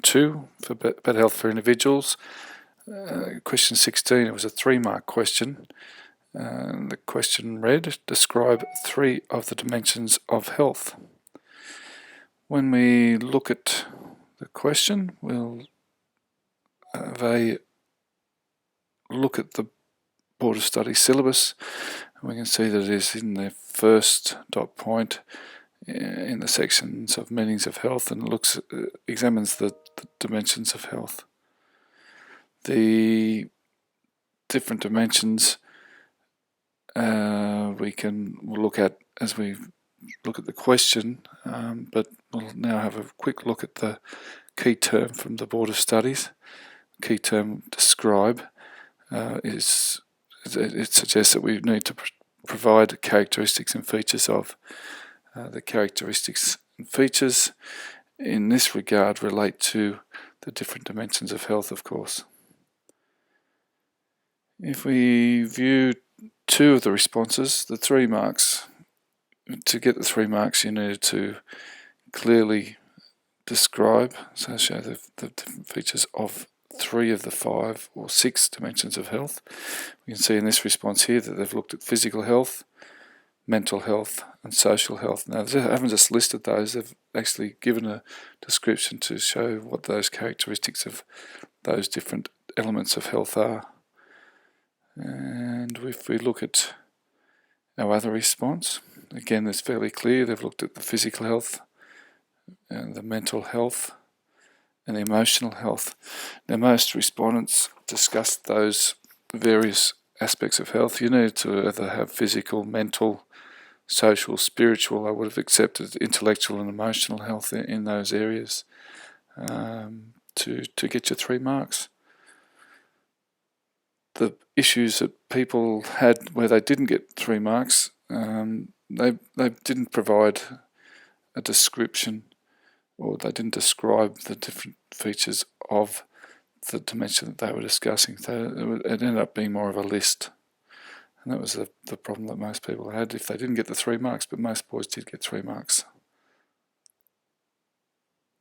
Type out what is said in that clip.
2 for better health for individuals. Question 16, it was a 3-mark question. The question read, describe 3 of the dimensions of health. When we look at the question, we'll have a look at the Board of Studies syllabus, and we can see that it is in the first dot point in the sections of meanings of health, and examines the dimensions of health. The different dimensions we'll look at as we look at the question, but we'll now have a quick look at the key term from the Board of Studies. Key term describe it suggests that we need to provide characteristics and features of. The characteristics and features in this regard relate to the different dimensions of health, of course. If we view 2 of the responses, the 3 marks, to get the 3 marks you needed to clearly describe, so show the different features of 3 of the 5 or 6 dimensions of health. We can see in this response here that they've looked at physical health, mental health and social health. Now, they haven't just listed those, they've actually given a description to show what those characteristics of those different elements of health are. And if we look at our other response, again it's fairly clear. They've looked at the physical health and the mental health and the emotional health. Now, most respondents discussed those various aspects of health. You need to either have physical, mental, social, spiritual. I would have accepted intellectual and emotional health in those areas to get your 3 marks. The issues that people had where they didn't get 3 marks, they didn't provide a description, or they didn't describe the different features of the dimension that they were discussing. So it ended up being more of a list. And that was the problem that most people had if they didn't get the 3 marks, but most boys did get 3 marks.